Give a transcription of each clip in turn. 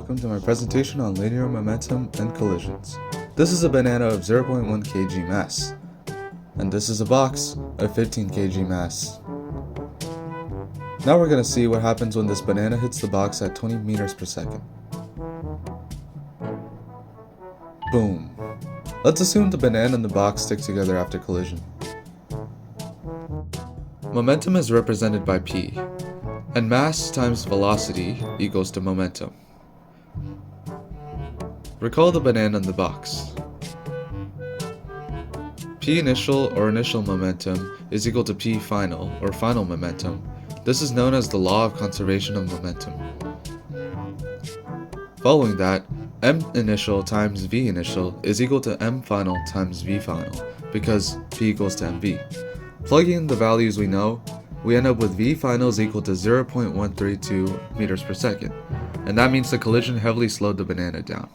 welcome to my presentation on linear momentum and collisions. This is a banana of 0.1 kg mass, and this is a box of 15 kg mass. Now we're going to see what happens when this banana hits the box at 20 meters per second. Boom. Let's assume the banana and the box stick together after collision. Momentum is represented by P, and mass times velocity equals to momentum. Recall the banana and the box. P initial or initial momentum is equal to P final or final momentum. This is known as the law of conservation of momentum. Following that, M initial times V initial is equal to M final times V final because P equals to MV. Plugging in the values we know, we end up with V final is equal to 0.132 meters per second, and that means the collision heavily slowed the banana down.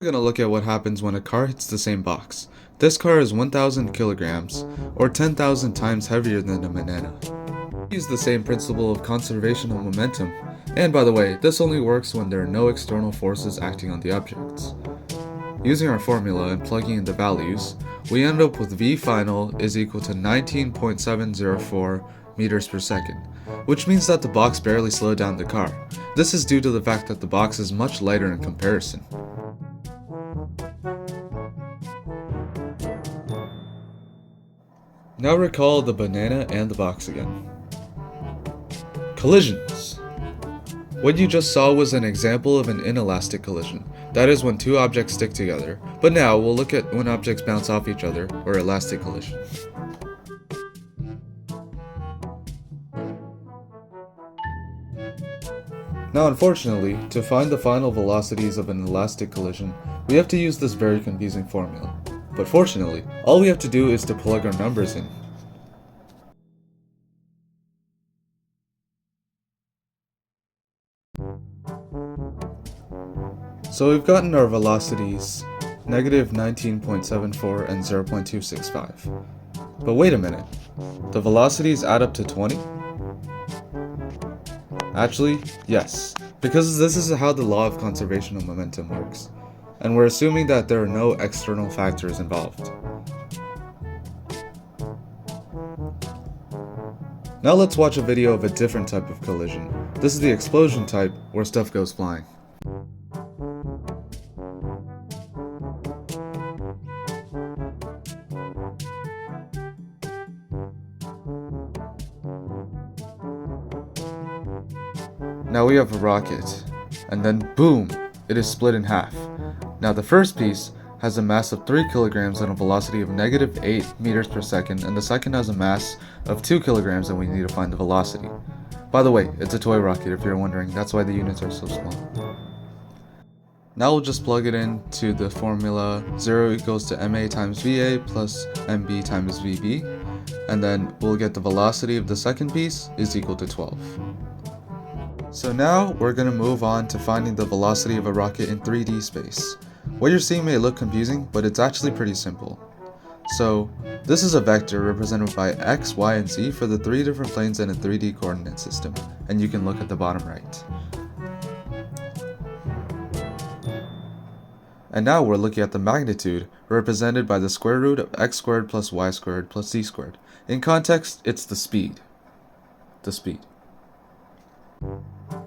We're going to look at what happens when a car hits the same box. This car is 1,000 kilograms, or 10,000 times heavier than a banana. We use the same principle of conservation of momentum, and by the way, this only works when there are no external forces acting on the objects. Using our formula and plugging in the values, we end up with V final is equal to 19.704 meters per second, which means that the box barely slowed down the car. This is due to the fact that the box is much lighter in comparison. Now recall the banana and the box again. Collisions. What you just saw was an example of an inelastic collision. That is when two objects stick together. But now we'll look at when objects bounce off each other, or elastic collision. Now unfortunately, to find the final velocities of an elastic collision, we have to use this very confusing formula. But fortunately, all we have to do is to plug our numbers in. So we've gotten our velocities, negative 19.74 and 0.265. But wait a minute, the velocities add up to 20? Actually, yes, because this is how the law of conservation of momentum works, and we're assuming that there are no external factors involved. Now let's watch a video of a different type of collision. This is the explosion type, where stuff goes flying. Now we have a rocket, and then boom, it is split in half. Now the first piece has a mass of 3 kilograms and a velocity of negative 8 meters per second, and the second has a mass of 2 kilograms and we need to find the velocity. By the way, it's a toy rocket if you're wondering, that's why the units are so small. Now we'll just plug it into the formula 0 equals to ma times va plus mb times vb, and then we'll get the velocity of the second piece is equal to 12. So now we're going to move on to finding the velocity of a rocket in 3D space. What you're seeing may look confusing, but it's actually pretty simple. So this is a vector represented by x, y, and z for the 3 different planes in a 3D coordinate system, and you can look at the bottom right. And now we're looking at the magnitude, represented by the square root of x squared plus y squared plus z squared. In context, it's the speed.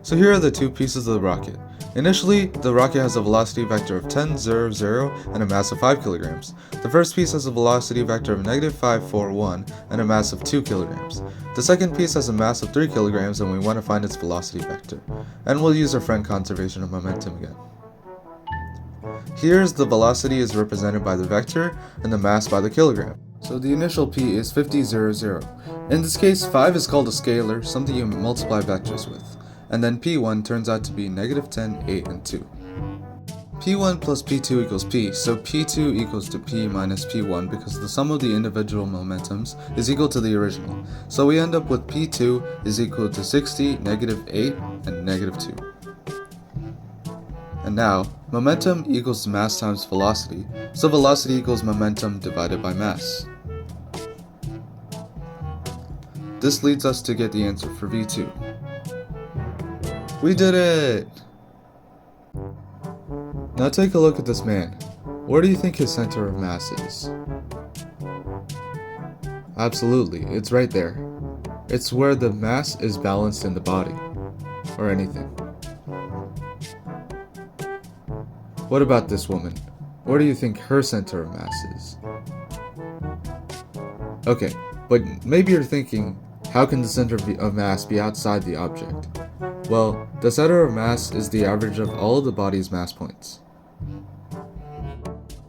So here are the two pieces of the rocket. Initially, the rocket has a velocity vector of 10, 0, 0, and a mass of 5 kilograms. The first piece has a velocity vector of negative 5, 4, 1, and a mass of 2 kilograms. The second piece has a mass of 3 kilograms, and we want to find its velocity vector. And we'll use our friend conservation of momentum again. Here's the velocity is represented by the vector, and the mass by the kilogram. So the initial p is 50, 0, 0. In this case, 5 is called a scalar, something you multiply vectors with. And then p1 turns out to be negative 10, 8, and 2. p1 plus p2 equals p, so p2 equals to p minus p1 because the sum of the individual momentums is equal to the original. So we end up with p2 is equal to 60, negative 8, and negative 2. And now, momentum equals mass times velocity, so velocity equals momentum divided by mass. This leads us to get the answer for v2. We did it! Now take a look at this man. Where do you think his center of mass is? Absolutely, it's right there. It's where the mass is balanced in the body, or anything. What about this woman? Where do you think her center of mass is? Okay, but maybe you're thinking, how can the center of mass be outside the object? Well, the center of mass is the average of all of the body's mass points.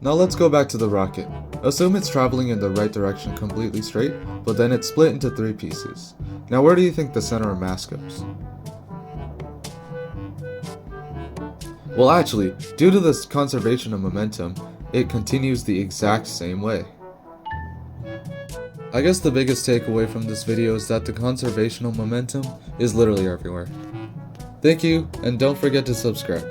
Now let's go back to the rocket. Assume it's traveling in the right direction completely straight, but then it's split into 3 pieces. Now where do you think the center of mass goes? Well actually, due to this conservation of momentum, it continues the exact same way. I guess the biggest takeaway from this video is that the conservation of momentum is literally everywhere. Thank you, and don't forget to subscribe.